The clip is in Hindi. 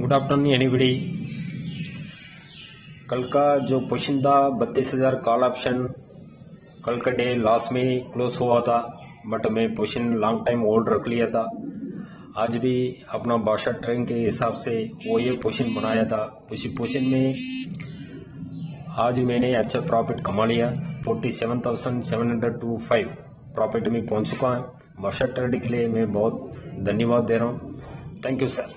Good afternoon anybody. कल का जो पोशिंदा 32,000 कॉल ऑप्शन कल का डे लॉस में क्लोज हुआ था, बट मैं पोशिन लॉन्ग टाइम होल्ड रख लिया था। आज भी अपना बादशाह ट्रेडिंग के हिसाब से वो ये पोशिन बनाया था। उसी पोशिन में आज मैंने अच्छा प्रॉफिट कमा लिया। 47,700 to 5 प्रॉफिट में पहुंच चुका है। बादशाह ट्रेडिंग के लिए मैं बहुत धन्यवाद दे रहा हूँ। Thank you sir.